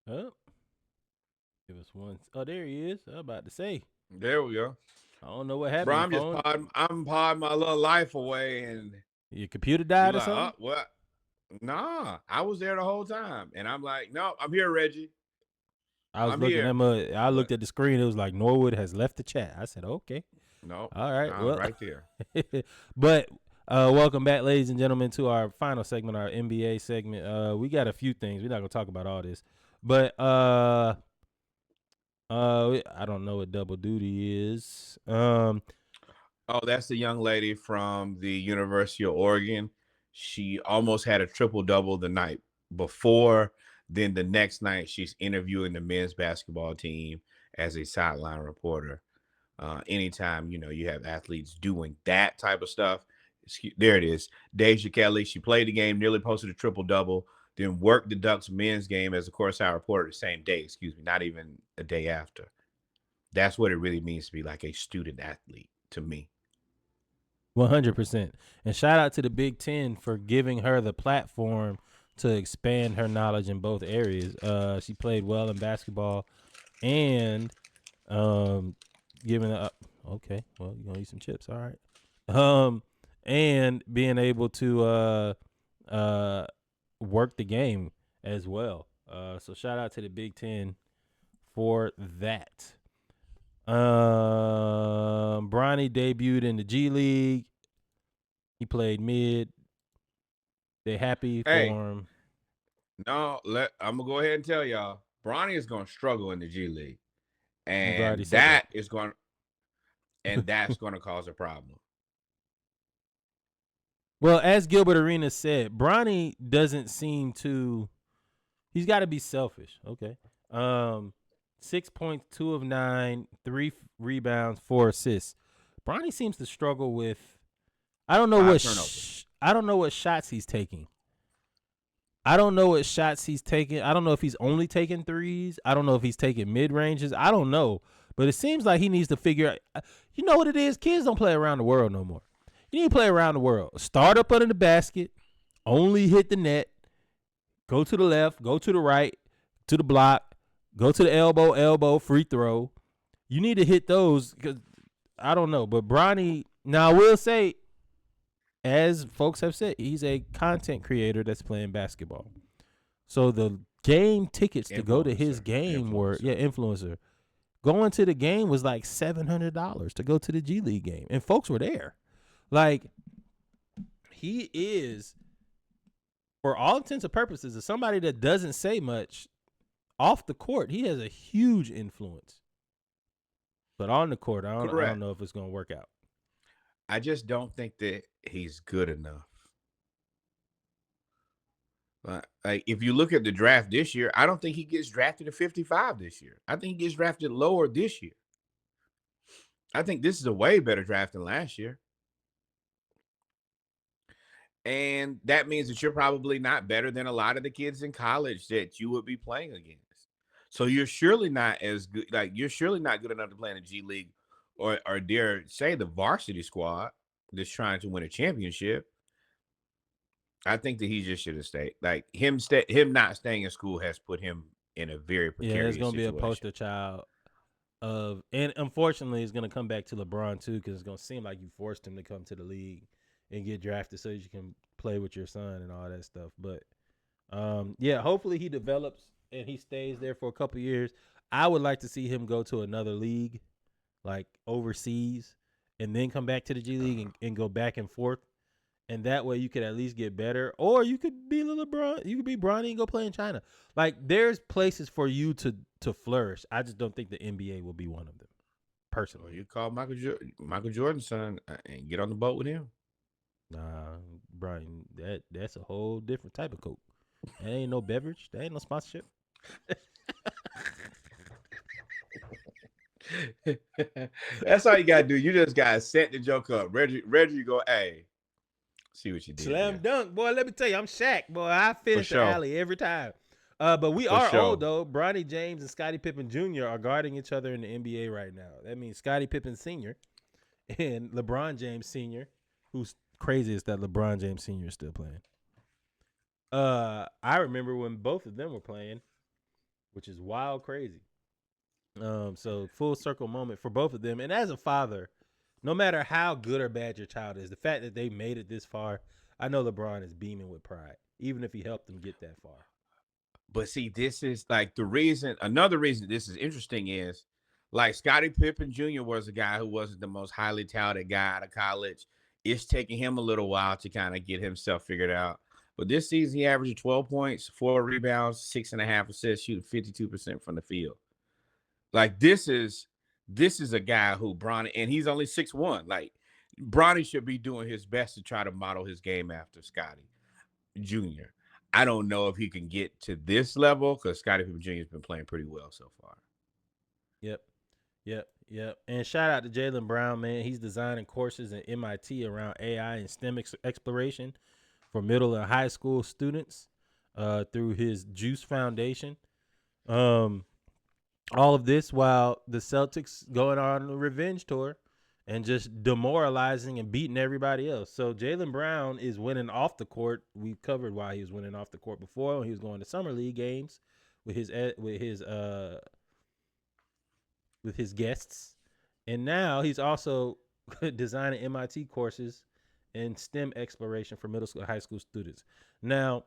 Oh, give us one. Oh, there he is. I was about to say. There we go. I don't know what Bro, happened. Your phone, I'm podding my little life away, and your computer you died or like, something? what? Nah, I was there the whole time, and I'm like, no, I'm here, Reggie. I was I'm looking at here. my. I But looked at the screen. It was like Norwood has left the chat. I said, okay, no, all right, nah, well, right there. but welcome back, ladies and gentlemen, to our final segment, our NBA segment. We got a few things. We're not gonna talk about all this, but I don't know what double duty is. Oh, that's the young lady from the University of Oregon. She almost had a triple double the night before. Then the next night, she's interviewing the men's basketball team as a sideline reporter. Anytime you have athletes doing that type of stuff, there it is. Deja Kelly. She played the game, nearly posted a triple double, then worked the Ducks men's game as a courtside reporter the same day. Excuse me, not even a day after. That's what it really means to be like a student athlete to me. 100%. And shout out to the Big Ten for giving her the platform to expand her knowledge in both areas. She played well in basketball and um, giving up. Okay, well, you're gonna eat some chips, all right. And being able to uh, work the game as well. So shout out to the Big Ten for that. Bronny debuted in the G League. He played mid. They happy Hey, for him. no, I'm gonna go ahead and tell y'all, Bronny is gonna struggle in the G League, You've already and said that. that's gonna cause a problem. Well, as Gilbert Arenas said, Bronny doesn't seem to. He's got to be selfish. Okay. 6 points, 2 of 9, rebounds, 4 assists. Bronny seems to struggle with. I don't know what. Five turnovers. I don't know what shots he's taking. I don't know what shots he's taking. I don't know if he's only taking threes. I don't know if he's taking mid ranges. I don't know. But it seems like he needs to figure out. You know what it is? Kids don't play around the world no more. You need to play around the world. Start up under the basket, only hit the net, go to the left, go to the right, to the block, go to the elbow, free throw. You need to hit those because I don't know. But Bronny, now I will say, as folks have said, he's a content creator that's playing basketball. So the game tickets to go to his game were influencer. Going to the game was like $700 to go to the G League game, and folks were there. Like he is, for all intents and purposes, as somebody that doesn't say much off the court, he has a huge influence. But on the court, I don't Correct. know if it's gonna work out. I just don't think that he's good enough. Like if you look at the draft this year, I don't think he gets drafted at 55 this year. I think he gets drafted lower this year. I think this is a way better draft than last year. And that means that you're probably not better than a lot of the kids in college that you would be playing against. So you're surely not as good. Like you're surely not good enough to play in the G League, or dare say the varsity squad that's trying to win a championship. I think that he just should have stayed. Like him not staying in school has put him in a very Yeah, it's precarious gonna be a situation. poster child of, and unfortunately, it's gonna come back to LeBron too, because it's gonna seem like you forced him to come to the league and get drafted so you can play with your son and all that stuff. But yeah, hopefully he develops and he stays there for a couple years. I would like to see him go to another league, like overseas, and then come back to the G League and go back and forth. And that way you could at least get better. Or you could be LeBron. You could be Bronny and go play in China. Like there's places for you to flourish. I just don't think the NBA will be one of them, Well, personally. you call Michael Jordan's son and get on the boat with him. Nah, Brian, that's a whole different type of coke. That ain't no beverage. That ain't no sponsorship. That's all you gotta do. You just gotta set the joke up. Reggie, go, hey, see what you did Slam there. dunk, boy. Let me tell you, I'm Shaq, boy. I For finish the sure. alley every time. But we For are old sure. though. Bronny James and Scottie Pippen Jr. are guarding each other in the NBA right now. That means Scottie Pippen Sr. and LeBron James Sr., who's crazy is that LeBron James Sr. is still playing. I remember when both of them were playing. which is wild crazy. So full circle moment for both of them. And as a father, no matter how good or bad your child is, the fact that they made it this far, I know LeBron is beaming with pride, even if he helped them get that far. But see, this is like the reason. Another reason this is interesting is like Scottie Pippen Jr. was a guy who wasn't the most highly talented guy out of college. It's taking him a little while to kind of get himself figured out. But this season, he averaged 12 points, 4 rebounds, 6.5 assists, shooting 52% from the field. Like this is a guy who Bronny, and he's only 6'1". Like Bronny should be doing his best to try to model his game after Scottie Jr. I don't know if he can get to this level because Scottie Pippen Jr. has been playing pretty well so far. Yep. Yep. And shout out to Jaylen Brown, man. He's designing courses at MIT around AI and STEM exploration for middle and high school students through his Juice Foundation. Um, all of this while the Celtics going on a revenge tour and just demoralizing and beating everybody else. So Jaylen Brown is winning off the court. We've covered why he was winning off the court before when he was going to summer league games with his guests, and now he's also designing MIT courses in STEM exploration for middle school, high school students. Now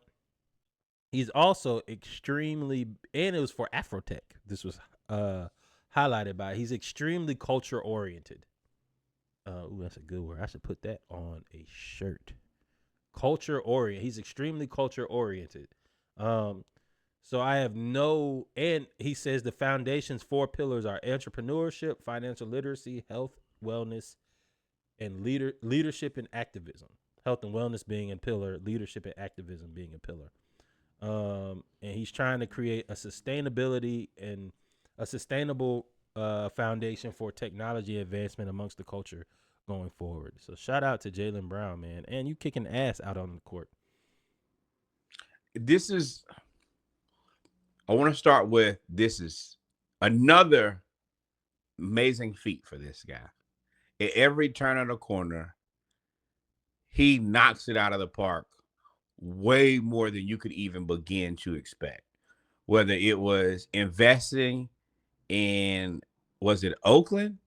he's also extremely, and it was for Afrotech. This was highlighted by. He's extremely culture oriented. Ooh, that's a good word. I should put that on a shirt. Culture oriented. He's extremely culture oriented. So I have no, and he says the foundation's 4 pillars are entrepreneurship, financial literacy, health, wellness, and leadership and activism. Health and wellness being a pillar, leadership and activism being a pillar. And he's trying to create a sustainability and a sustainable foundation for technology advancement amongst the culture going forward. So shout out to Jaylen Brown, man, and you kicking ass out on the court. This is I want to start with this is another amazing feat for this guy. At every turn of the corner, he knocks it out of the park way more than you could even begin to expect. Whether it was investing in, was it Oakland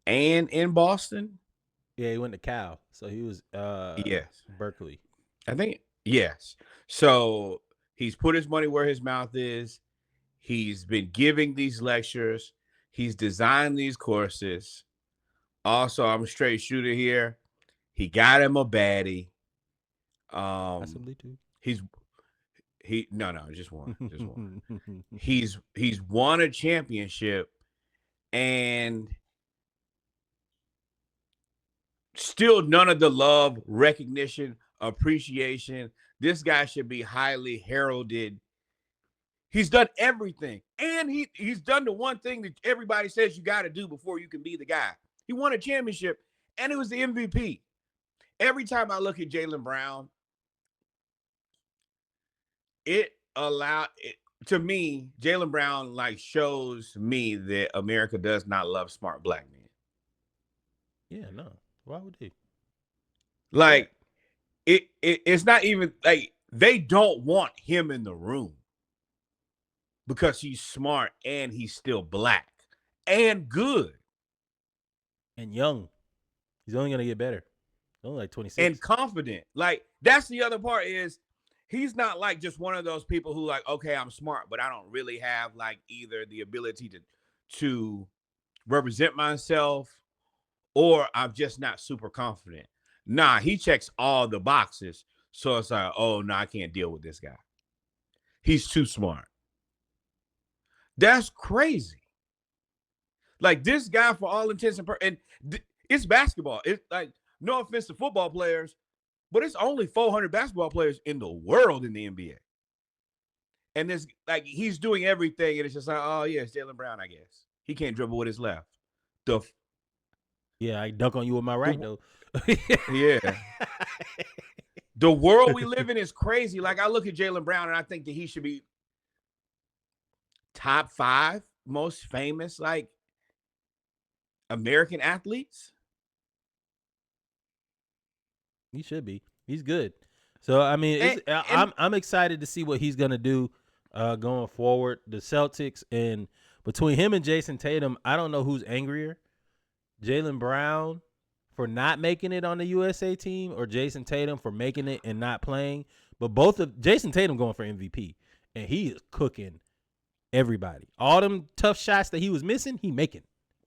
and in Boston? Yeah, he went to Cal, so he was Yes. Berkeley. I think, yes. So he's put his money where his mouth is. He's been giving these lectures. He's designed these courses. Also, I'm a straight shooter here. He got him a baddie. Possibly too. He's just one. He's won a championship and still none of the love, recognition, appreciation. This guy should be highly heralded. He's done everything. And he's done the one thing that everybody says you got to do before you can be the guy. He won a championship and it was the MVP. Every time I look at Jaylen Brown, to me, Jaylen Brown like shows me that America does not love smart black men. Yeah, no. Why would they? Like it's not even like they don't want him in the room because he's smart and he's still black and good And young. He's only gonna get better. He's only like 26. and confident. Like that's the other part is he's not like just one of those people who like, okay, I'm smart, but I don't really have like either the ability to represent myself or I'm just not super confident. Nah, he checks all the boxes. So it's like, oh no, I can't deal with this guy. He's too smart. That's crazy. Like this guy, for all intents and purposes, and it's basketball. It's like no offense to football players, but it's only 400 basketball players in the world in the NBA. And this, like, he's doing everything, and it's just like, oh yeah, it's Jaylen Brown, I guess. He can't dribble with his left. Yeah, I dunk on you with my right though. Yeah. The world we live in is crazy. Like I look at Jaylen Brown and I think that he should be top 5 most famous like American athletes. He should be. He's good. So I mean, I'm excited to see what he's gonna do going forward. The Celtics, and between him and Jason Tatum, I don't know who's angrier. Jaylen Brown for not making it on the USA team, or Jason Tatum for making it and not playing. But both of Jason Tatum going for MVP, and he is cooking everybody. All them tough shots that he was missing, he making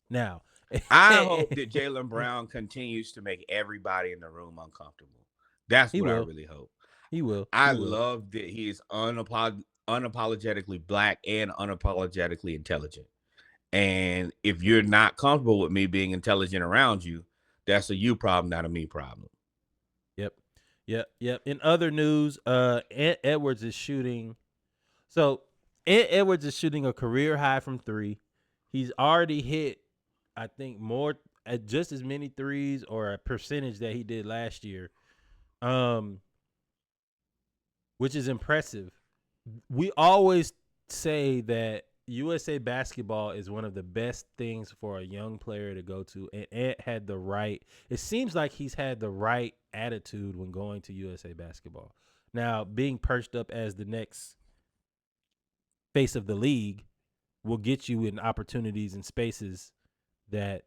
now. I hope that Jaylen Brown continues to make everybody in the room uncomfortable. That's He what I will. really hope. He will. I He will. love that he is unapologetically black and unapologetically intelligent. And if you're not comfortable with me being intelligent around you, that's a you problem, not a me problem. Yep. Yep. In other news, Ant Edwards is shooting. So Ant Edwards is shooting a career high from three. He's already hit, I think, more at just as many threes or a percentage that he did last year. Which is impressive. We always say that USA basketball is one of the best things for a young player to go to, and Ant had the right. It seems like he's had the right attitude when going to USA basketball. Now, being perched up as the next face of the league will get you in opportunities and spaces that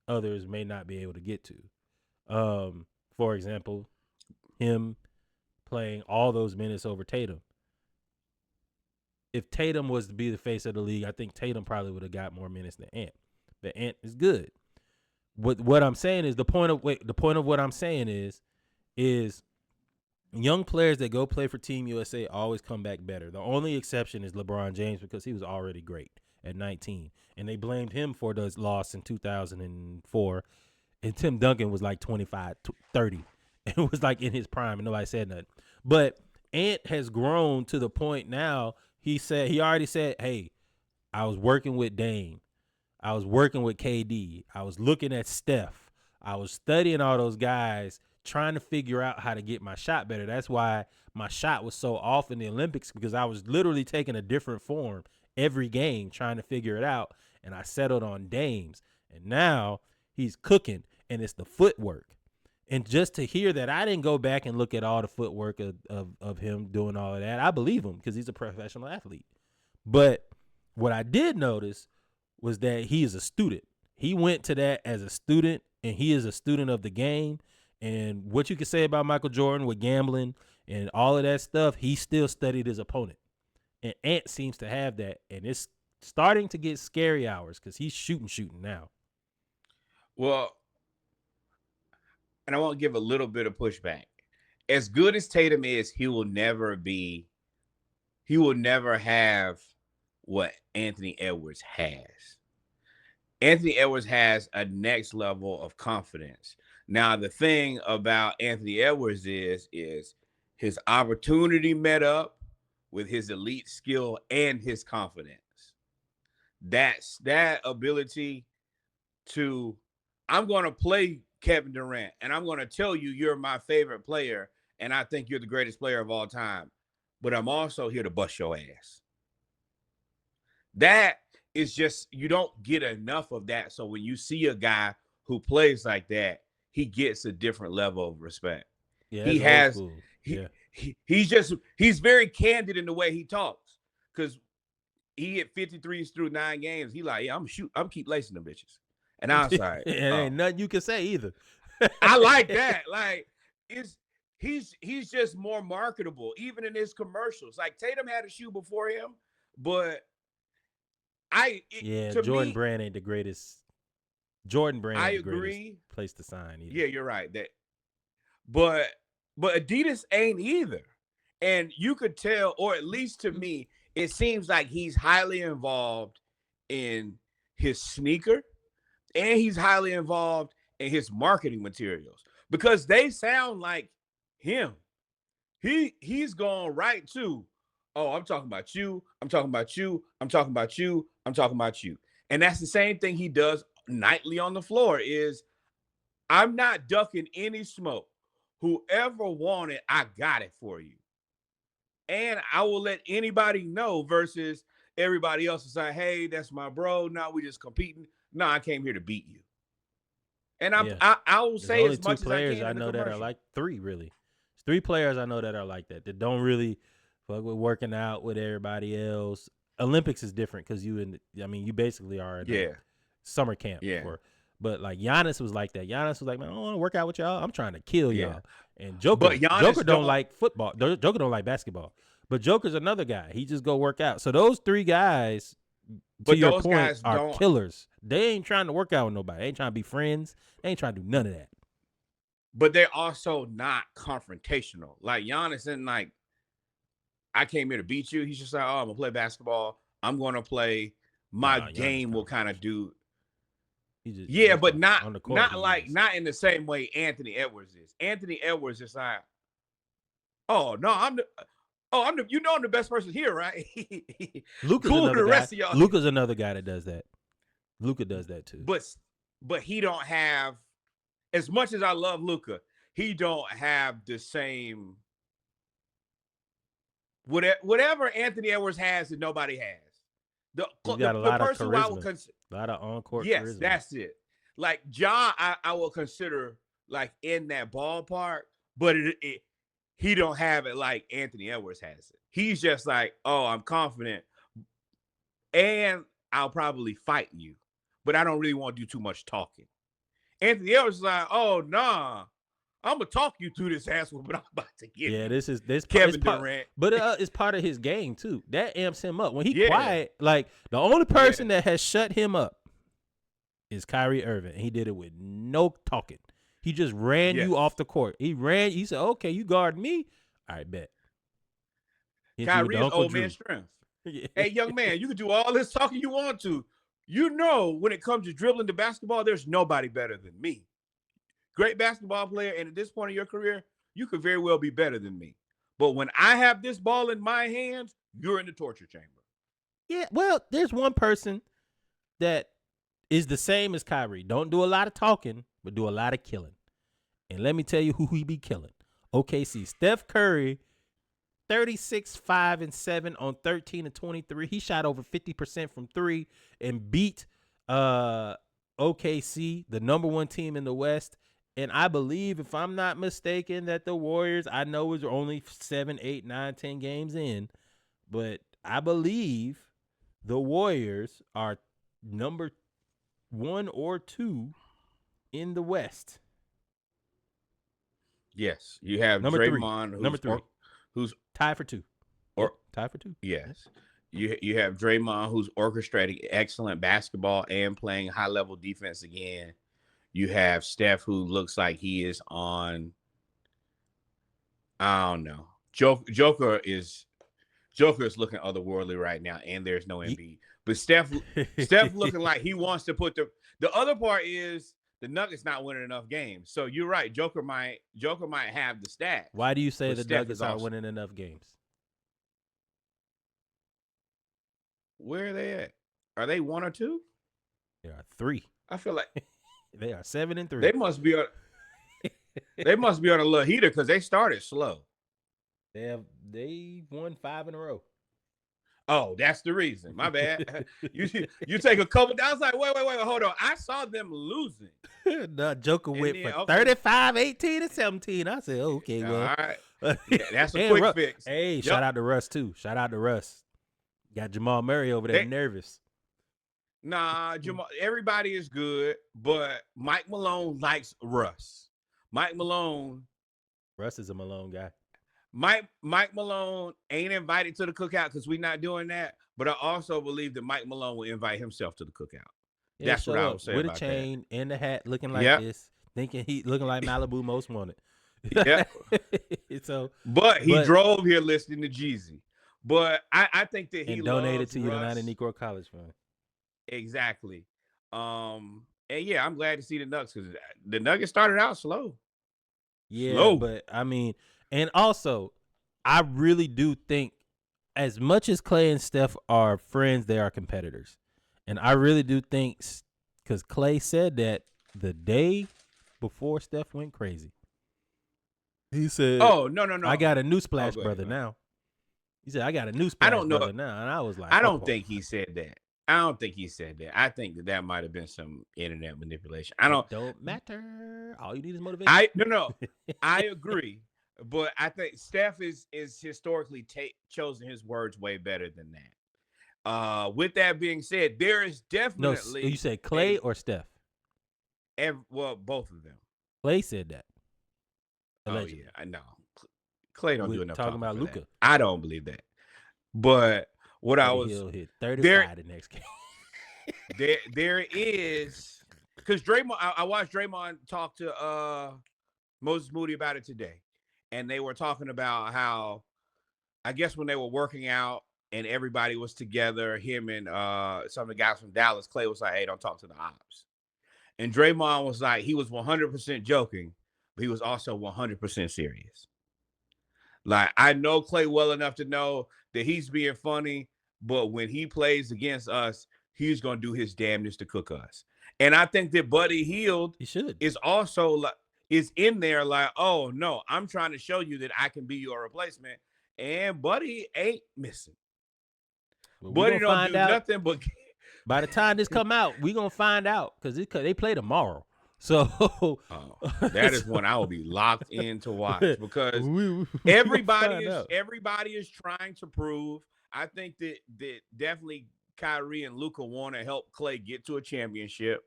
others may not be able to get to. For example, him playing all those minutes over Tatum. If Tatum was to be the face of the league, I think Tatum probably would have got more minutes than Ant. But Ant is good. What I'm saying is the point of what I'm saying is young players that go play for Team USA always come back better. The only exception is LeBron James because he was already great at 19, and they blamed him for the loss in 2004. And Tim Duncan was like 25, 30, and was like in his prime, and nobody said nothing. But Ant has grown to the point now. He already said, "Hey, I was working with Dame. I was working with KD. I was looking at Steph. I was studying all those guys, trying to figure out how to get my shot better. That's why my shot was so off in the Olympics, because I was literally taking a different form every game, trying to figure it out. And I settled on Dame's. And now he's cooking, and it's the footwork. And just to hear that, I didn't go back and look at all the footwork of him doing all of that. I believe him because he's a professional athlete. But what I did notice was that he is a student. He went to that as a student, and he is a student of the game. And what you can say about Michael Jordan with gambling and all of that stuff, he still studied his opponent. And Ant seems to have that, and it's starting to get scary hours because he's shooting now. Well, and I want to give a little bit of pushback. As good as Tatum is, he will never have what Anthony Edwards has. Anthony Edwards has a next level of confidence. Now, the thing about Anthony Edwards is his opportunity met up with his elite skill and his confidence. That's that ability to, I'm going to play Kevin Durant, and I'm going to tell you you're my favorite player, and I think you're the greatest player of all time, but I'm also here to bust your ass. That is just, you don't get enough of that. So when you see a guy who plays like that, he gets a different level of respect. Yeah, He that's has, old school. Yeah. he's very candid in the way he talks, because he hit 53s through 9 games. He like, yeah, I'm keep lacing them bitches. And I was like, It ain't nothing you can say either. I like that. Like, he's just more marketable, even in his commercials. Like, Tatum had a shoe before him, but to Jordan me, Brand ain't the greatest. Jordan Brand I ain't the greatest agree. place to sign either. Yeah, you're right. But Adidas ain't either. And you could tell, or at least to me, it seems like he's highly involved in his sneaker, and he's highly involved in his marketing materials, because they sound like him. He's gone right to, oh, I'm talking about you, I'm talking about you, I'm talking about you, I'm talking about you. And that's the same thing he does nightly on the floor is, I'm not ducking any smoke. Whoever want it, I got it for you. And I will let anybody know, versus everybody else is like, hey, that's my bro. Now we just competing. No, I came here to beat you. And I will There's say only as two much as I players can I in the know that are commercial. like three, really. There's 3 players I know that are like that don't really Fuck with working out with everybody else. Olympics is different because you basically are in a summer camp for. But like Giannis was like that. Giannis was like, man, I don't want to work out with y'all. I'm trying to kill y'all. And Joker don't like football. Joker don't like basketball. But Joker's another guy. He just go work out. So those three guys, to your point, are killers. They ain't trying to work out with nobody. They ain't trying to be friends. They ain't trying to do none of that. But they're also not confrontational. Like Giannis isn't like, I came here to beat you. He's just like, oh, I'm gonna play basketball. I'm gonna play. My game will kind of do. But not in the same way Anthony Edwards is. Anthony Edwards is like, I'm the best person here, right? Luka's cool another guy. Luka's another guy that does that. Luka does that too. But he don't have, as much as I love Luka, he don't have the same whatever Anthony Edwards has that nobody has. He's got a lot of charisma. A lot of on-court charisma. Yes, that's it. Like John, I will consider like in that ballpark, but he don't have it like Anthony Edwards has it. He's just like, oh, I'm confident, and I'll probably fight you, but I don't really want to do too much talking. Anthony Edwards is like, oh, nah, I'm gonna talk you through this asshole, but I'm about to get you. This Kevin Durant. But it's part of his game too. That amps him up. When he quiet, like the only person that has shut him up is Kyrie Irving. And he did it with no talking. He just ran you off the court. He said, okay, you guard me. All right, bet. Kyrie is old man strength. Hey, young man, you can do all this talking you want to. You know, when it comes to dribbling the basketball, there's nobody better than me. Great basketball player, and at this point in your career, you could very well be better than me. But when I have this ball in my hands, you're in the torture chamber. Yeah, well, there's one person that is the same as Kyrie. Don't do a lot of talking, but do a lot of killing. And let me tell you who he be killing. OKC, Steph Curry, 36-5-7 on 13-23. He shot over 50% from three and beat OKC, the number one team in the West. And I believe, if I'm not mistaken, that the Warriors, I know is only 7, 8, 9, 10 games in, but I believe the Warriors are number 1 or 2 in the West. Yes, you have number Draymond, number 3, who's tied for 2. Tied for 2. Yes, you have Draymond, who's orchestrating excellent basketball and playing high level defense again. You have Steph, who looks like he is on, I don't know. Joker is looking otherworldly right now, and there's no Embiid. But Steph looking like he wants to put the other part is the Nuggets not winning enough games. So you're right. Joker might have the stats. Why do you say the Nuggets aren't winning enough games? Where are they at? Are they 1 or 2? They are 3. I feel like they are 7-3. They must be on a little heater because they started slow. They won 5 in a row. Oh, that's the reason. My bad. You take a couple. I was like, wait, hold on. I saw them losing. The Joker went for 35, 18, and 17. I said, okay, well, all right. Yeah, that's a quick fix. Hey, shout out to Russ too. Shout out to Russ. Got Jamal Murray over there nervous. Nah, Jamal. Everybody is good, but Mike Malone likes Russ. Russ is a Malone guy. Mike Malone ain't invited to the cookout because we're not doing that. But I also believe that Mike Malone will invite himself to the cookout. Yeah, that's what I would say with about a chain that. and the hat, looking like this, thinking he looking like Malibu Most Wanted. Yeah. But he drove here listening to Jeezy. But I think that he donated to Russ. United Negro College Fund. Exactly. And yeah, I'm glad to see the Nuggets because the Nuggets started out slow. Yeah, but I mean, and also, I really do think, as much as Clay and Steph are friends, they are competitors. And I really do think, because Clay said that the day before Steph went crazy. He said, oh, no. I got a new splash brother now. He said, I got a new splash brother now. And I was like, I don't think he said that. I think that might have been some internet manipulation. Don't matter. All you need is motivation. I agree. But I think Steph is historically chosen his words way better than that. With that being said, there is No, you definitely said a Clay or Steph? well, both of them. Clay said that Oh yeah, allegedly. I know. Clay don't We're do enough talking talking about for that. Luka. I don't believe that. But what I Buddy was Hield hit there 35 the next game. there is because Draymond. I watched Draymond talk to Moses Moody about it today, and they were talking about how I guess when they were working out and everybody was together, him and some of the guys from Dallas, Clay was like, "Hey, don't talk to the ops." And Draymond was like, he was 100% joking, but he was also 100% serious. Like, I know Clay well enough to know that he's being funny, but when he plays against us, he's gonna do his damnedest to cook us. And I think that Buddy Hield He should. is also like is in there like, oh no, I'm trying to show you that I can be your replacement. And Buddy ain't missing. But we Buddy gonna don't find do out nothing but by the time this come out. We gonna find out because they play tomorrow. So, oh, that is one I will be locked in to watch because we everybody find out. is trying to prove. I think that definitely Kyrie and Luka want to help Clay get to a championship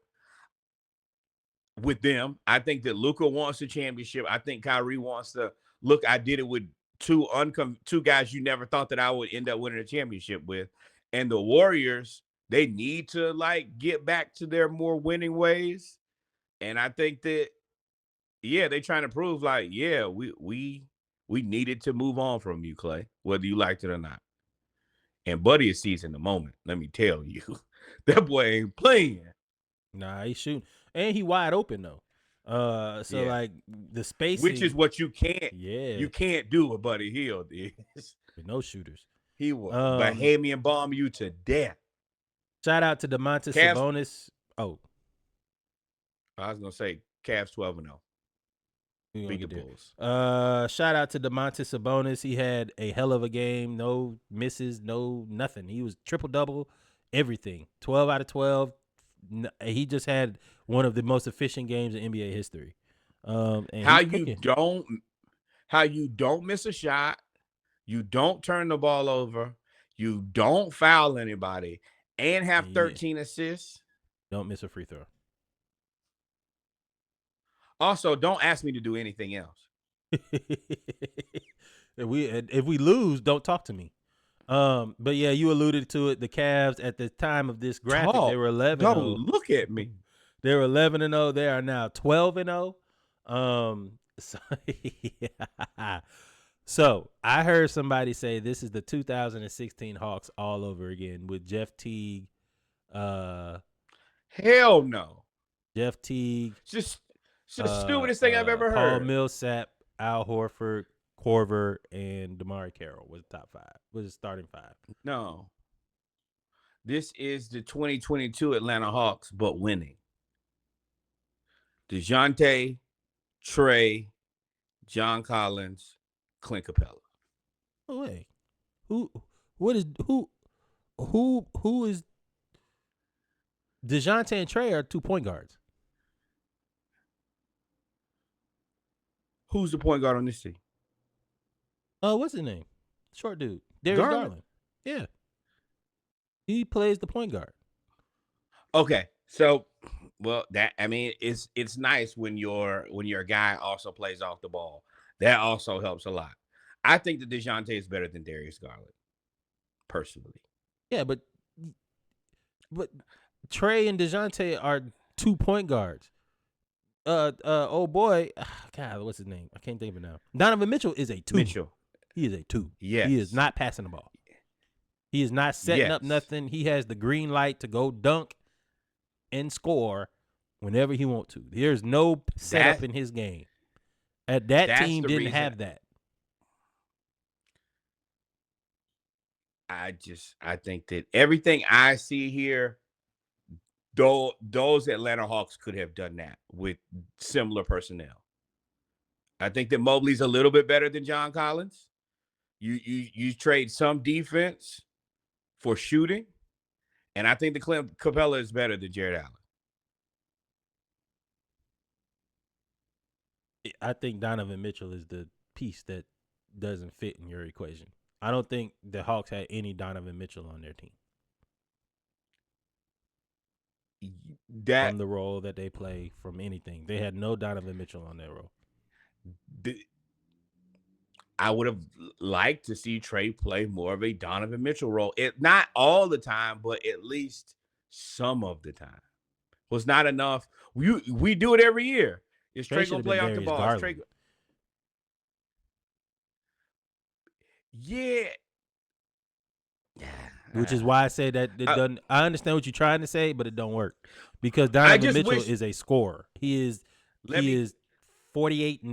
with them. I think that Luka wants a championship. I think Kyrie wants to look. I did it with two guys you never thought that I would end up winning a championship with, and the Warriors. They need to like get back to their more winning ways, and I think that yeah, they trying to prove like yeah, we needed to move on from you, Clay, whether you liked it or not. And Buddy is seizing the moment. Let me tell you, that boy ain't playing. Nah, he shooting and he wide open though. So Yeah, like the which is spacing, what yeah, you can't do what Buddy Hield is. with no shooters. He will Um, Bahamian bomb you to death. Shout out to Domantas Cavs. Sabonis. Oh, I was gonna say Cavs 12-0. we gonna Beat the get there. Bulls. Shout out to Domantas Sabonis. He had a hell of a game. No misses, no nothing. He was triple double, everything. 12 out of 12. He just had one of the most efficient games in NBA history. And How he's you cooking. don't how you don't miss a shot, you don't turn the ball over, you don't foul anybody, and have And you 13 assists. don't miss a free throw. Also, don't ask me to do anything else. if we lose, don't talk to me. But yeah, you alluded to it. The Cavs at the time of this graphic, they Talk. were 11-0. Don't look at me. They were 11-0. They are now 12-0. So, yeah. So I heard somebody say this is the 2016 Hawks all over again with Jeff Teague. Hell no. Jeff Teague. It's the stupidest thing I've ever Paul heard. Millsap, Al Horford, Korver, and DeMar Carroll was the top five. Was the starting five. No. This is the 2022 Atlanta Hawks, but winning. DeJounte, Trey, John Collins, Clint Capella. Oh wait, who is DeJounte and Trey are 2 point guards. Who's the point guard on this team? What's his name? Short dude, Darius Garland. Garland. Yeah, he plays the point guard. Okay, so well, that I mean, it's nice when your guy also plays off the ball. That also helps a lot. I think that DeJounte is better than Darius Garland, personally. Yeah, but Trey and DeJounte are 2 point guards. Oh boy, God, what's his name? I can't think of it now. Donovan Mitchell is a 2. Mitchell. He is a 2. Yes. He is not passing the ball. He is not setting up nothing. He has the green light to go dunk and score whenever he wants to. There's no setup in his game. That team didn't have that. I think that everything I see here, those Atlanta Hawks could have done that with similar personnel. I think that Mobley's a little bit better than John Collins. You trade some defense for shooting, and I think the Clint Capella is better than Jared Allen. I think Donovan Mitchell is the piece that doesn't fit in your equation. I don't think the Hawks had any Donovan Mitchell on their team. From the role that they play, from anything. They had no Donovan Mitchell on their role. I would have liked to see Trey play more of a Donovan Mitchell role. Not all the time, but at least some of the time. Was not enough. We do it every year. Is Trey gonna play off the ball? Yeah. Which is why I say that it doesn't. I understand what you're trying to say, but it don't work because Donovan Mitchell is a scorer. He is 48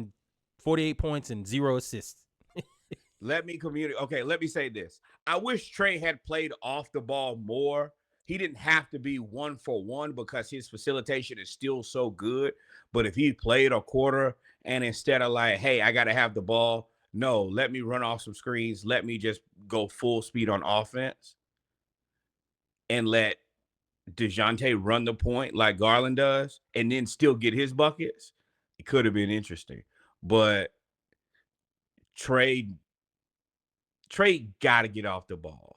points and 0 assists. Let me communicate. Okay, let me say this. I wish Trey had played off the ball more. He didn't have to be 1-for-1 because his facilitation is still so good. But if he played a quarter and instead of like, hey, I got to have the ball, no, let me run off some screens. Let me just go full speed on offense and let DeJounte run the point like Garland does and then still get his buckets. It could have been interesting. But Trey got to get off the ball.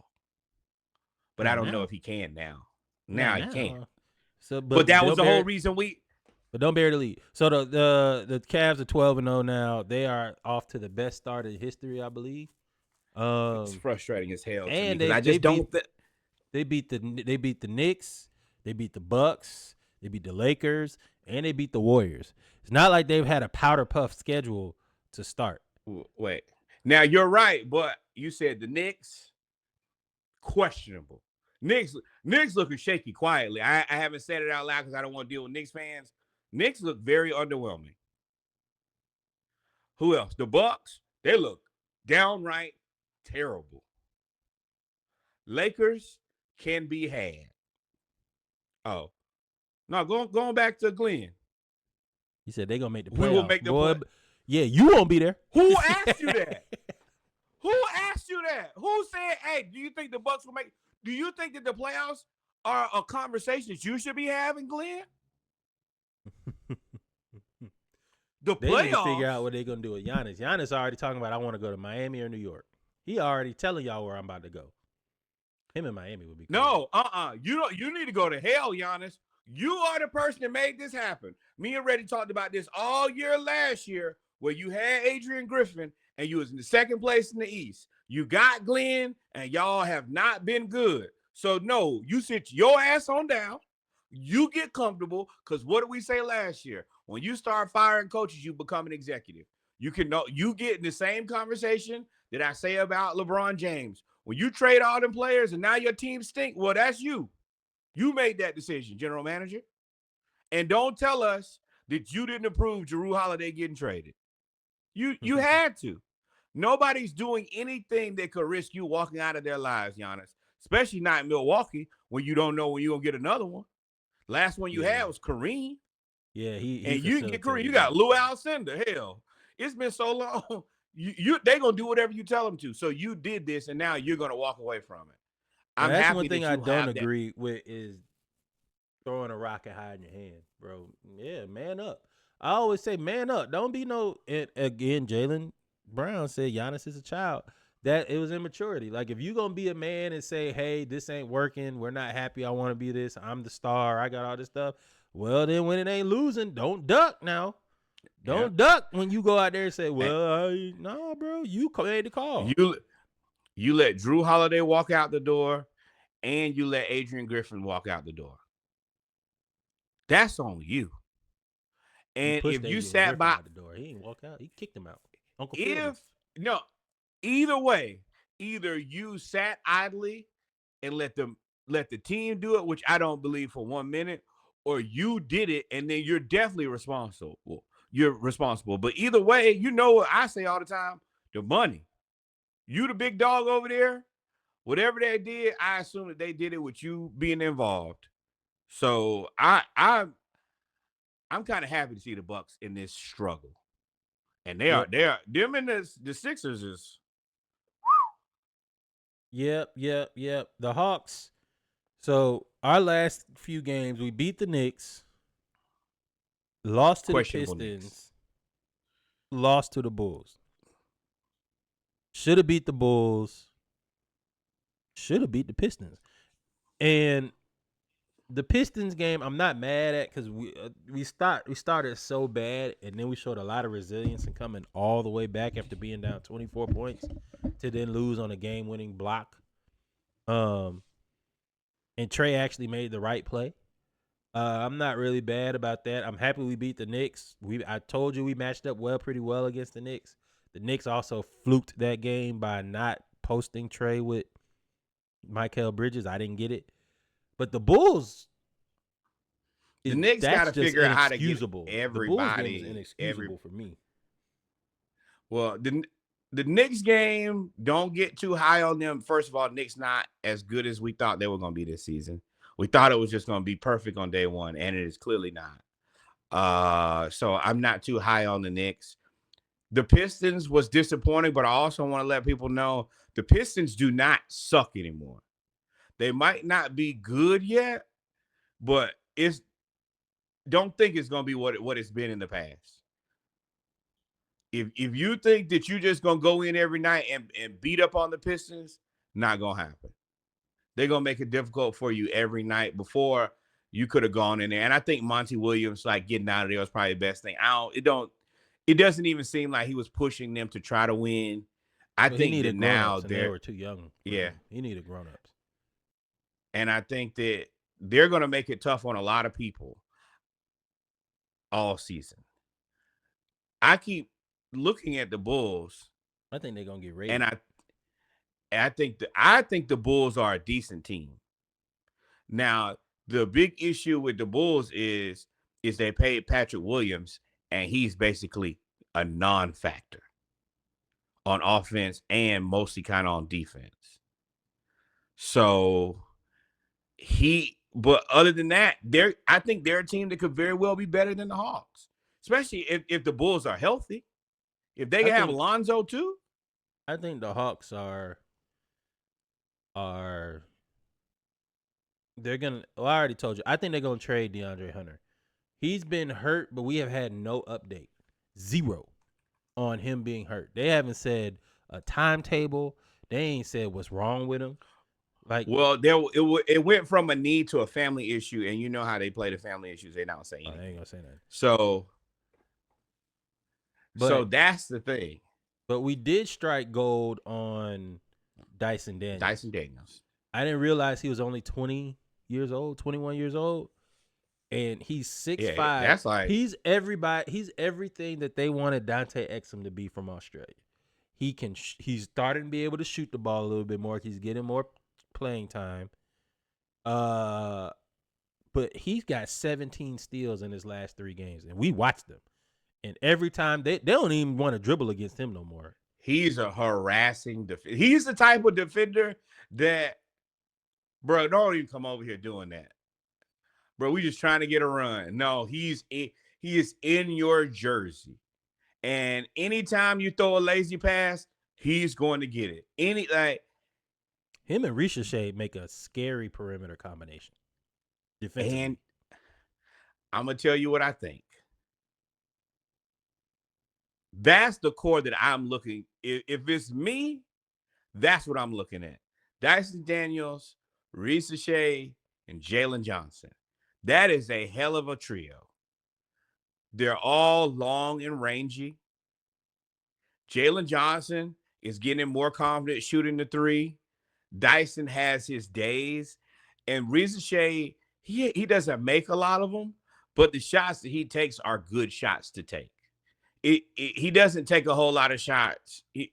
But I don't know if he can now. Now he can. So, but that was the whole reason But don't bury the lead. So the Cavs are 12-0 now. They are off to the best start in history, I believe. It's frustrating as hell. And to me, I just don't. They beat the Knicks. They beat the Bucks. They beat the Lakers, and they beat the Warriors. It's not like they've had a powder puff schedule to start. Wait. Now you're right, but you said the Knicks questionable. Knicks looking shaky quietly. I haven't said it out loud because I don't want to deal with Knicks fans. Knicks look very underwhelming. Who else? The Bucks. They look downright terrible. Lakers can be had. Oh. No, going back to Glenn. He said they're going to make the playoffs. We will make the playoffs. Yeah, you won't be there. Who asked you that? Who asked you that? Who said, hey, do you think the Bucks will make? Do you think that the playoffs are a conversation that you should be having, Glenn? They need to figure out what they're going to do with Giannis. Giannis already talking about, I want to go to Miami or New York. He already telling y'all where I'm about to go. Him in Miami would be cool. No, you need to go to hell, Giannis. You are the person that made this happen. Me and Reddy talked about this all year last year where you had Adrian Griffin and you was in the second place in the East. You got Glenn and y'all have not been good. So, no, you sit your ass on down. You get comfortable because what did we say last year? When you start firing coaches, you become an executive. You get in the same conversation that I say about LeBron James. When you trade all them players and now your team stink, well, that's you. You made that decision, general manager. And don't tell us that you didn't approve Jrue Holiday getting traded. You had to. Nobody's doing anything that could risk you walking out of their lives, Giannis, especially not in Milwaukee when you don't know when you're going to get another one. Last one you had was Kareem. Yeah, and you get Kareem. You got Lou Alcindor. Hell, it's been so long. They're going to do whatever you tell them to. So you did this, and now you're going to walk away from it. That's one thing I don't agree with is throwing a rock and hiding your hand, bro. Yeah, man up. I always say man up. Don't be no. And again, Jaylen Brown said Giannis is a child. That it was immaturity. Like if you gonna be a man and say, hey, this ain't working. We're not happy. I want to be this. I'm the star. I got all this stuff. Well, then when it ain't losing, don't duck now. Don't duck when you go out there and say, well, no, bro, you made the call. You let Jrue Holiday walk out the door, and you let Adrian Griffin walk out the door. That's on you. And if you sat by the door, he didn't walk out. He kicked him out. Either way, either you sat idly and let the team do it, which I don't believe for 1 minute, or you did it, and then you're definitely responsible. You're responsible. But either way, you know what I say all the time: the money. You the big dog over there. Whatever they did, I assume that they did it with you being involved. So I'm kind of happy to see the Bucks in this struggle, and they are them and the Sixers is. Yep. The Hawks. So our last few games, we beat the Knicks, lost to the Pistons, lost to the Bulls. Should have beat the Bulls. Should have beat the Pistons. And the Pistons game, I'm not mad at because we started so bad, and then we showed a lot of resilience and coming all the way back after being down 24 points to then lose on a game-winning block. And Trey actually made the right play. I'm not really bad about that. I'm happy we beat the Knicks. I told you we matched up pretty well against the Knicks. The Knicks also fluked that game by not posting Trey with Mikal Bridges. I didn't get it. But the Bulls, The Knicks got that's to just figure out how to get inexcusable. The Bulls game is everybody. inexcusable for me. Well, the Knicks game, don't get too high on them. First of all, Knicks not as good as we thought they were going to be this season. We thought it was just going to be perfect on day one, and it is clearly not. So I'm not too high on the Knicks. The Pistons was disappointing, but I also want to let people know the Pistons do not suck anymore. They might not be good yet, but don't think it's going to be what it's been in the past. If you think that you just gonna go in every night and beat up on the Pistons, not gonna happen. They're gonna make it difficult for you every night. Before you could have gone in there, and I think Monty Williams like getting out of there was probably the best thing. It doesn't even seem like he was pushing them to try to win. I But he think that needed now grown-ups, and they were too young. Yeah, He needed grown-ups. and I think that they're gonna make it tough on a lot of people all season. I keep looking at the Bulls. I think they're gonna get raided. And I think the Bulls are a decent team. Now, the big issue with the Bulls is they paid Patrick Williams, and he's basically a non-factor on offense and mostly kind of on defense. So but other than that, I think they're a team that could very well be better than the Hawks, especially if the Bulls are healthy. If they have Lonzo too, I think the Hawks are they're gonna. Well, I already told you. I think they're gonna trade DeAndre Hunter. He's been hurt, but we have had no update, zero, on him being hurt. They haven't said a timetable. They ain't said what's wrong with him. Like, well, it went from a knee to a family issue, and you know how they play the family issues. They don't say anything. I ain't gonna say that. So that's the thing. But we did strike gold on Dyson Daniels. I didn't realize he was only 21 years old. And he's 6'5". That's like he's everything that they wanted Dante Exum to be from Australia. He's starting to be able to shoot the ball a little bit more. He's getting more playing time. But he's got 17 steals in his last 3 games, and we watched them. And every time they don't even want to dribble against him no more. He's a harassing defender. He's the type of defender that, bro, don't even come over here doing that. Bro, we just trying to get a run. No, he is in your jersey. And anytime you throw a lazy pass, he's going to get it. Him and Ricochet make a scary perimeter combination. Defensively. And I'm going to tell you what I think. That's the core that I'm looking. If it's me, that's what I'm looking at. Dyson Daniels, Ricochet, and Jalen Johnson. That is a hell of a trio. They're all long and rangy. Jalen Johnson is getting more confident shooting the 3. Dyson has his days. And Ricochet, he doesn't make a lot of them, but the shots that he takes are good shots to take. He doesn't take a whole lot of shots. I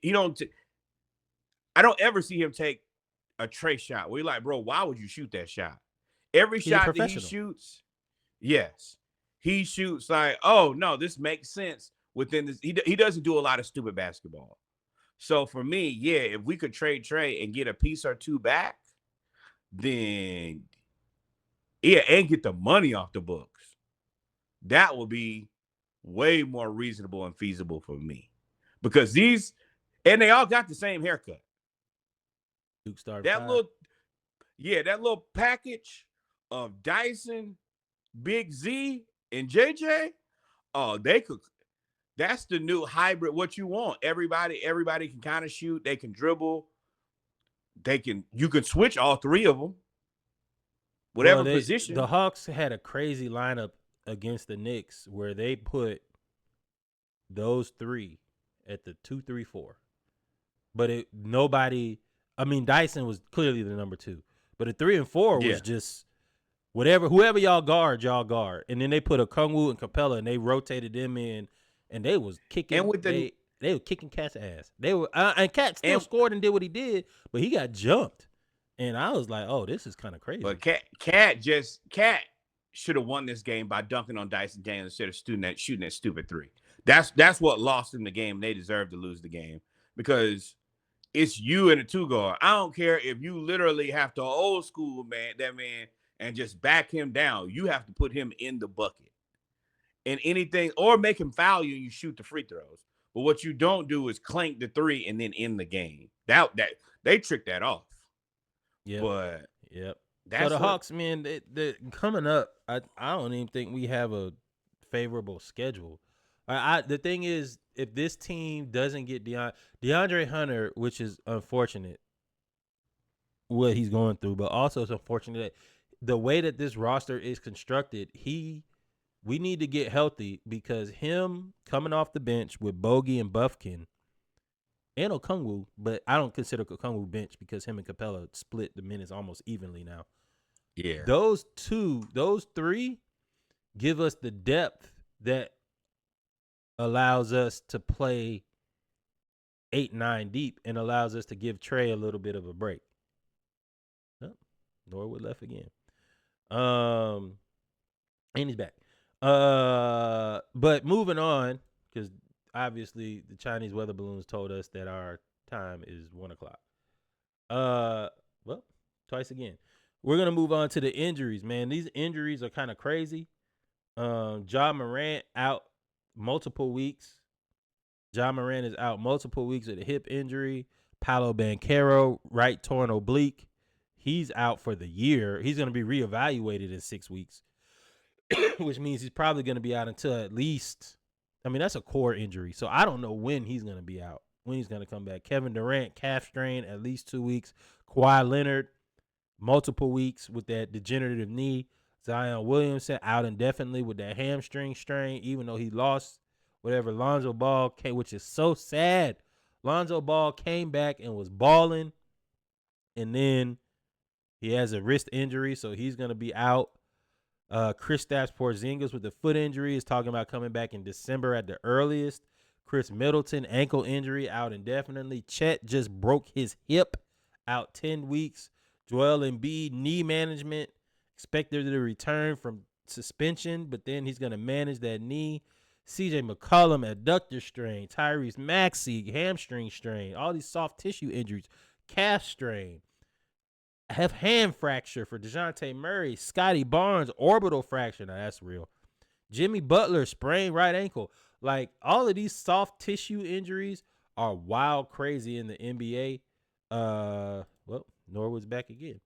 don't ever see him take a Trey shot where you're like, bro, why would you shoot that shot? Every shot that he shoots, yes, he shoots like, oh no, this makes sense within this. He doesn't do a lot of stupid basketball. So for me, yeah, if we could trade Trey and get a piece or 2 back, then yeah, and get the money off the books, that would be way more reasonable and feasible for me, because they all got the same haircut. Duke started that little package of Dyson, Big Z, and JJ. Oh, they That's the new hybrid. What you want? Everybody can kind of shoot. They can dribble. You can switch all three of them, Well, whatever the position. Hawks had a crazy lineup against the Knicks where they put those three at the 2-3-4. But nobody. I mean, Dyson was clearly the number 2, but the 3 and 4 Yeah. was just whoever y'all guard, and then they put a Kungwu and Capella, and they rotated them in, and they was kicking. And with the They were kicking Cat's ass. They were, and Cat still scored and did what he did, but he got jumped, and I was like, oh, this is kind of crazy. But Cat should have won this game by dunking on Dyson Daniels instead of shooting that stupid 3. That's what lost him the game. They deserve to lose the game because it's you and a 2 guard. I don't care if you literally have to old school that man and just back him down. You have to put him in the bucket and anything, or make him foul you and you shoot the free throws. But what you don't do is clank the 3 and then end the game. That they tricked that off. Yeah, but so the Hawks, man, they coming up. I don't even think we have a favorable schedule. The thing is, if this team doesn't get DeAndre Hunter, which is unfortunate what he's going through, but also it's unfortunate that the way that this roster is constructed, we need to get healthy because him coming off the bench with Bogey and Buffkin and Okongwu, but I don't consider Okongwu bench because him and Capella split the minutes almost evenly now. Yeah. Those 3 give us the depth that allows us to play 8-9 deep and allows us to give Trey a little bit of a break. Oh, Norwood left again. And he's back. But moving on, because obviously the Chinese weather balloons told us that our time is 1:00. Well, twice again. We're gonna move on to the injuries, man. These injuries are kind of crazy. Ja Morant out multiple weeks. Ja Morant is out multiple weeks with a hip injury. Paolo Banchero, right torn oblique. He's out for the year. He's going to be reevaluated in 6 weeks, which means he's probably going to be out until at least, I mean, that's a core injury. So I don't know when he's going to be out, when he's going to come back. Kevin Durant, calf strain, at least 2 weeks. Kawhi Leonard, multiple weeks with that degenerative knee. Zion Williamson out indefinitely with that hamstring strain, even though he lost whatever. Lonzo Ball came, which is so sad. Lonzo Ball came back and was balling, and then he has a wrist injury, so he's going to be out. Kristaps Porzingis with the foot injury is talking about coming back in December at the earliest. Chris Middleton, ankle injury, out indefinitely. Chet just broke his hip, out 10 weeks. Joel Embiid, knee management, expected to return from suspension, but then he's going to manage that knee. CJ McCollum, adductor strain. Tyrese Maxey, hamstring strain. All these soft tissue injuries. Calf strain. Have hand fracture for DeJounte Murray. Scotty Barnes, orbital fracture. Now, that's real. Jimmy Butler, sprained right ankle. Like, all of these soft tissue injuries are wild crazy in the NBA. Well, Norwood's back again.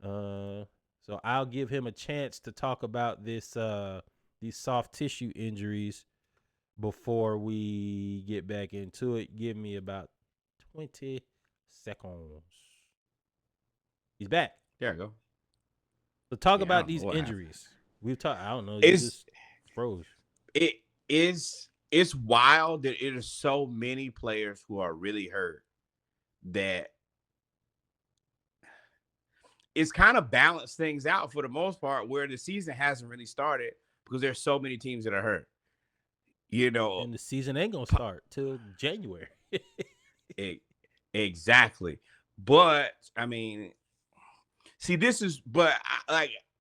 So I'll give him a chance to talk about these soft tissue injuries before we get back into it. Give me about 20 seconds. He's back. There you go. So talk about these injuries. We've talked. I don't know. You just froze. It's wild that it is so many players who are really hurt that it's kind of balanced things out for the most part, where the season hasn't really started because there's so many teams that are hurt. You know, and the season ain't gonna start till January. Exactly. But I mean, see,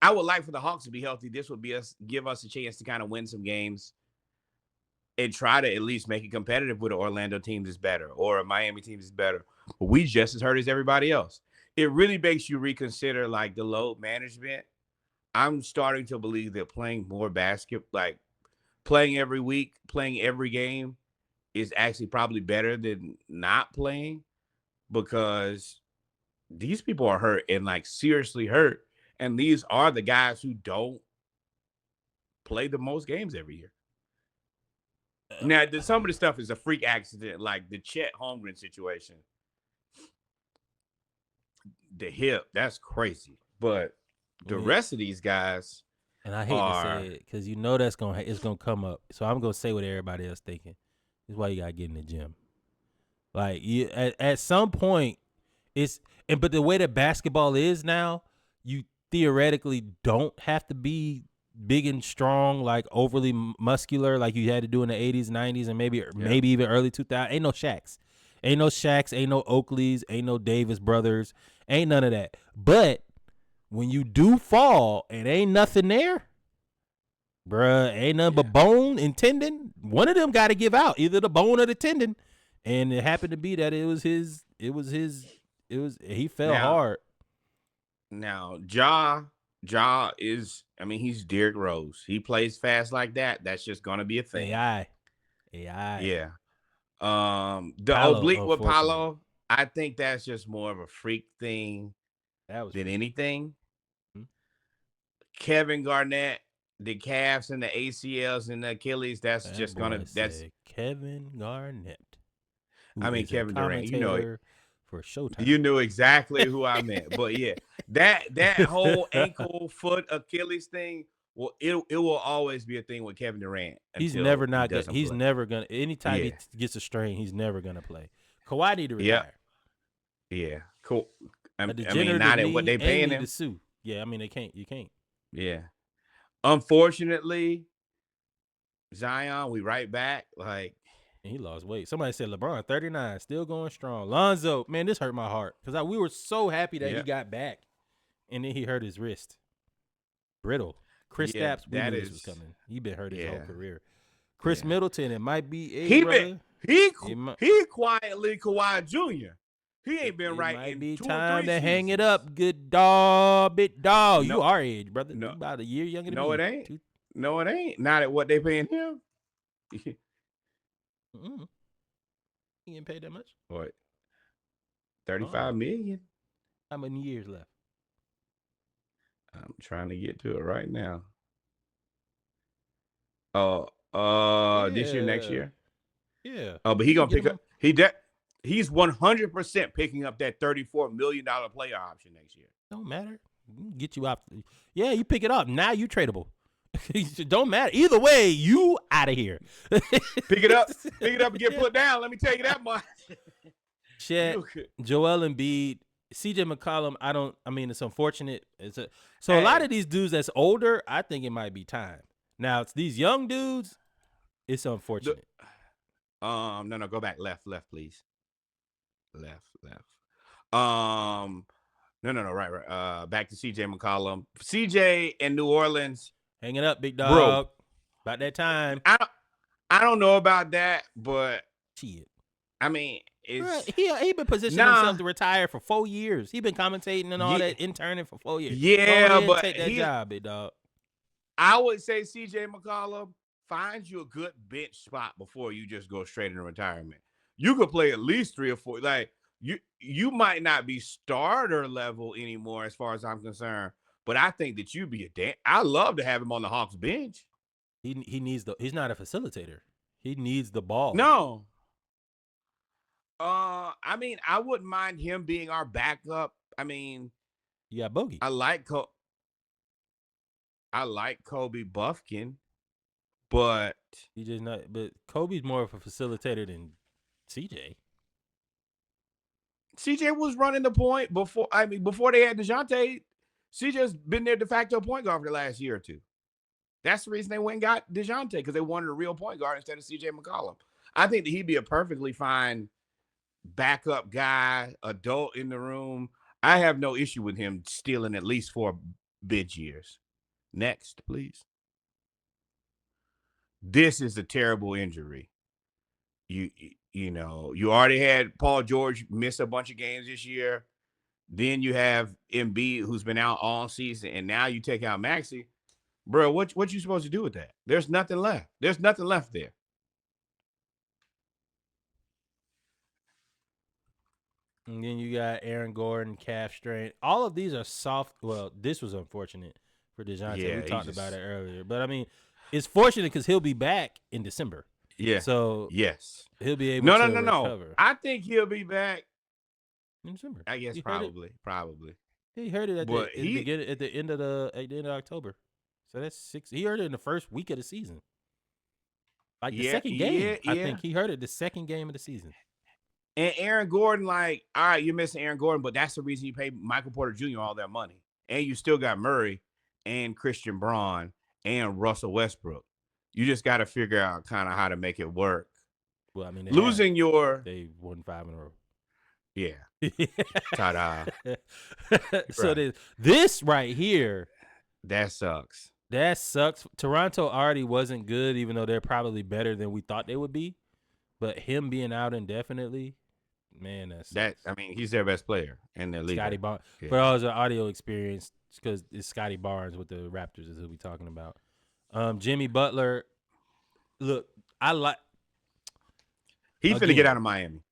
I would like for the Hawks to be healthy. This would give us a chance to kind of win some games and try to at least make it competitive with an Orlando team that's better or a Miami team that's better. But we just as hurt as everybody else. It really makes you reconsider like the load management. I'm starting to believe that playing more basketball, like playing every week, playing every game, is actually probably better than not playing, because these people are hurt and like seriously hurt. And these are the guys who don't play the most games every year. Now, some of the stuff is a freak accident, like the Chet Holmgren situation. The hip, that's crazy. But the rest of these guys and I hate to say are, it because it's gonna come up. So I'm gonna say what everybody else thinking. This is why you gotta get in the gym. Like at some point, but the way that basketball is now, you theoretically don't have to be big and strong, like overly muscular, like you had to do in the 80s, 90s, and maybe even early 2000s. Ain't no Shaqs, ain't no Oakleys, ain't no Davis brothers, ain't none of that. But when you do fall and ain't nothing there, bruh, ain't nothing but bone and tendon. One of them got to give out, either the bone or the tendon. And it happened to be that he fell hard. Now, Ja is, I mean, he's Derrick Rose. He plays fast like that. That's just gonna be a thing. AI. Yeah. The Paolo, oblique with Paolo, I think that's just more of a freak thing than anything. Hmm? Kevin Garnett, the calves and the ACLs and the Achilles, that's Kevin Garnett. I mean, Kevin Durant, you know it. For Showtime. You knew exactly who I meant. But yeah, that whole ankle, foot, Achilles thing, well, it will always be a thing with Kevin Durant. He's never not good. He's never gonna. Anytime he gets a strain, he's never gonna play. Kawhi need to retire. Yeah, cool. I mean, not at what they paying him. To sue. Yeah, I mean, you can't. Yeah. Unfortunately, Zion, we right back. Like, and he lost weight. Somebody said LeBron 39, still going strong. Lonzo, man, this hurt my heart because we were so happy that he got back, and then he hurt his wrist. Brittle. Chris Stapps, we knew this was coming. He been hurt his whole career. Chris Middleton, it might be he quietly Kawhi Jr. He ain't been right might in be 2 time or 3 to seasons. hang it up, good dog, big dog. No, you our age, brother. No, you about a year younger than me. No, it ain't. No, it ain't. Not at what they paying him. He ain't paid that much. What? 35 million. How many years left? I'm trying to get to it right now. This year, next year. Yeah. But he gonna pick up. He's 100% picking up that $34 million player option next year. Don't matter. Get you out. Yeah, you pick it up. Now you tradable. Don't matter. Either way, you out of here. Pick it up and get put down. Let me tell you that much. Chet, Joel Embiid, CJ McCollum. I mean, it's unfortunate. A lot of these dudes that's older, I think it might be time. Now, it's these young dudes, it's unfortunate. No, go back. Left, please. Left. No, right. Back to CJ McCollum. CJ in New Orleans. Hang it up, big dog. Bro, about that time. I don't know about that, but shit. I mean, it's he been positioning himself to retire for 4 years. He been commentating and all that, interning for 4 years. Yeah, but take that job, big dog. I would say CJ McCollum, find you a good bench spot before you just go straight into retirement. You could play at least 3 or 4. Like you might not be starter level anymore as far as I'm concerned, but I think that you'd be I love to have him on the Hawks bench. He needs he's not a facilitator. He needs the ball. No. I mean, I wouldn't mind him being our backup. I mean, you got Bogey. I like Kobe Buffkin, but he just not. But Kobe's more of a facilitator than CJ. CJ was running the point before they had DeJounte. CJ's been their de facto point guard for the last year or two. That's the reason they went and got DeJounte, because they wanted a real point guard instead of CJ McCollum. I think that he'd be a perfectly fine backup guy, adult in the room. I have no issue with him stealing at least 4 bid years. Next, please. This is a terrible injury. You know, you already had Paul George miss a bunch of games this year. Then you have Embiid, who's been out all season, and now you take out Maxey. Bro, what you supposed to do with that? There's nothing left. There's nothing left there. And then you got Aaron Gordon, calf strain. All of these are soft. Well, this was unfortunate for DeJounte. We talked about it earlier. But, I mean, it's fortunate because he'll be back in December. Yeah. So Yes. he'll be able to No. recover I think he'll be back. in December. I guess He heard it. probably. He heard it But at the beginning, at the end of October. So that's 6. He heard it in the first week of the season, like the second game. I think he heard it the second game of the season. And Aaron Gordon, like, all right, you're missing Aaron Gordon, but that's the reason you paid Michael Porter Jr. all that money, and you still got Murray and Christian Braun and Russell Westbrook. You just got to figure out kind of how to make it work. Well, I mean, they won 5 in a row. Yeah. Ta-da. So this right here, that sucks. That sucks. Toronto already wasn't good, even though they're probably better than we thought they would be. But him being out indefinitely, man, I mean, he's their best player and their leader. Scotty Barnes. Yeah. For all his audio experience, because it's Scotty Barnes with the Raptors is who we talking about. Jimmy Butler, look, I like. He's finna get out of Miami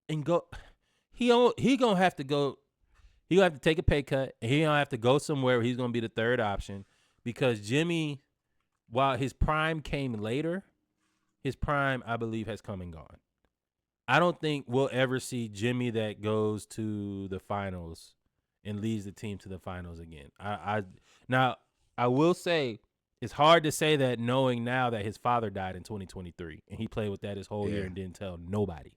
and go. He gonna have to go. He gonna have to take a pay cut, and he gonna have to go somewhere where he's gonna be the third option, because Jimmy, while his prime came later, his prime, I believe, has come and gone. I don't think we'll ever see Jimmy that goes to the finals and leads the team to the finals again. Now, I will say it's hard to say that knowing now that his father died in 2023 and he played with that his whole year and didn't tell nobody.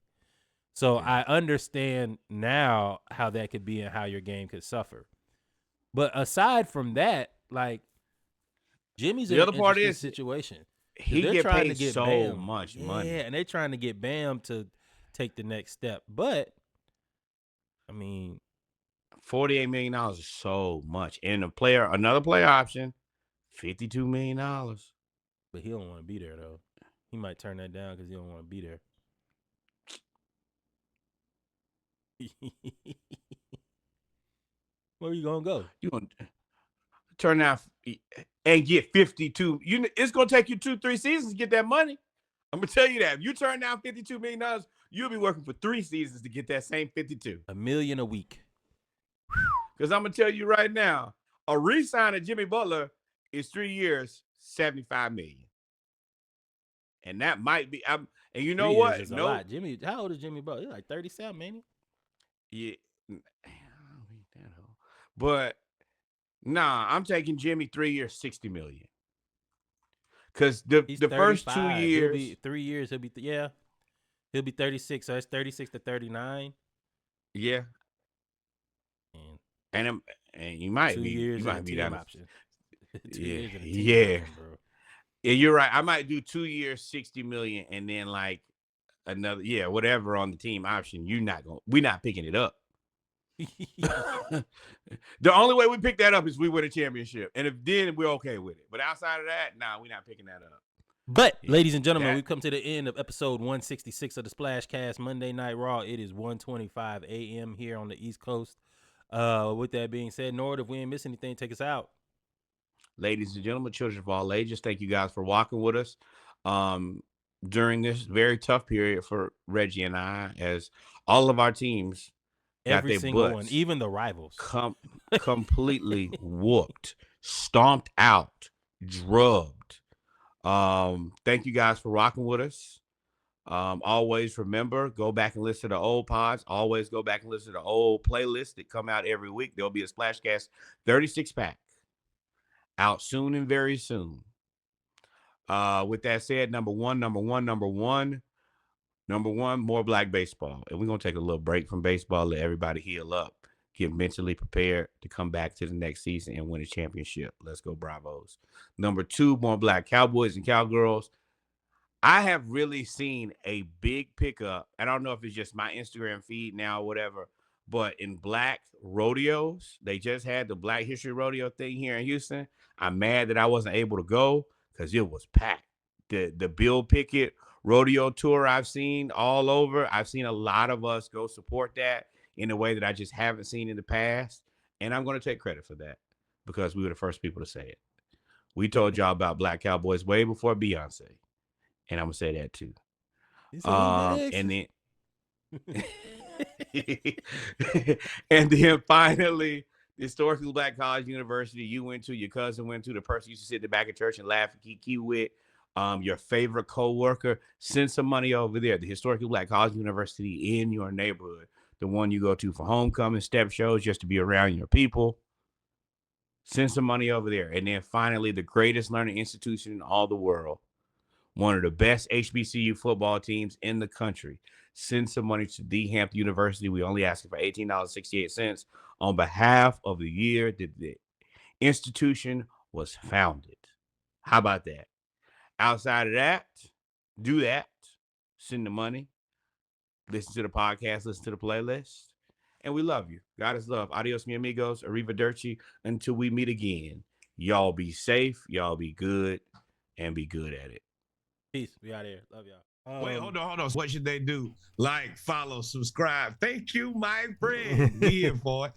So I understand now how that could be and how your game could suffer. But aside from that, like, Jimmy's in an interesting situation. He get paid so much money. Yeah, and they're trying to get Bam to take the next step. But, I mean, $48 million is so much. And another player option, $52 million. But he don't want to be there, though. He might turn that down because he don't want to be there. Where are you going to go? You going to turn out and get 52. It's going to take you 2-3 seasons to get that money. I'm going to tell you that. If you turn down $52 million, you'll be working for 3 seasons to get that same 52. $1 million a week. Because I'm going to tell you right now, a re-sign of Jimmy Butler is 3 years, $75 million. And that might be, and you know what? A lot. Jimmy, how old is Jimmy Butler? He's like 37, ain't he? Yeah. But nah, I'm taking Jimmy 3 years, $60 million. Because the first 2 years, 3 years, he'll be he'll be 36. So that's 36 to 39. Yeah. And you might 2 be years. You might be down option. 2 years. Yeah. Bro. Yeah, you're right. I might do 2 years, $60 million, and then like another, whatever on the team option. We're not picking it up. The only way we pick that up is we win a championship, and if then we're okay with it. But outside of that, we're not picking that up. But ladies and gentlemen, we've come to the end of episode 166 of the Splashcast Monday Night Raw. It is 1:25 a.m. here on the East Coast. With that being said, Nord, if we ain't miss anything, take us out. Ladies and gentlemen, children of all ages, thank you guys for walking with us during this very tough period for Reggie and I, as all of our teams, every single one, even the rivals, completely whooped, stomped out, drubbed. Thank you guys for rocking with us. Always remember, go back and listen to the old pods. Always go back and listen to the old playlists that come out every week. There'll be a Splashcast 36-pack out soon and very soon. With that said, number one, more black baseball. And we're going to take a little break from baseball, let everybody heal up, get mentally prepared to come back to the next season and win a championship. Let's go Bravos. Number 2, more black cowboys and cowgirls. I have really seen a big pickup. I don't know if it's just my Instagram feed now or whatever, but in black rodeos, they just had the Black History Rodeo thing here in Houston. I'm mad that I wasn't able to go because it was packed. The Bill Pickett rodeo tour I've seen all over. I've seen a lot of us go support that in a way that I just haven't seen in the past. And I'm going to take credit for that because we were the first people to say it. We told y'all about black cowboys way before Beyonce. And I'm going to say that too. And then and then finally, the historically black college university you went to, your cousin went to, the person you used to sit in the back of church and laugh and kiki with. your favorite coworker, send some money over there. The Historically Black College University in your neighborhood, the one you go to for homecoming, step shows, just to be around your people. Send some money over there. And then finally, the greatest learning institution in all the world, one of the best HBCU football teams in the country. Send some money to the Hampton University. We only ask for $18.68 on behalf of the year that the institution was founded. How about that? Outside of that, do that. Send the money. Listen to the podcast. Listen to the playlist. And we love you. God is love. Adios, mi amigos. Arrivederci. Until we meet again. Y'all be safe. Y'all be good. And be good at it. Peace. We out here. Love y'all. Wait, hold on. What should they do? Like, follow, subscribe. Thank you, my friend. We here for it.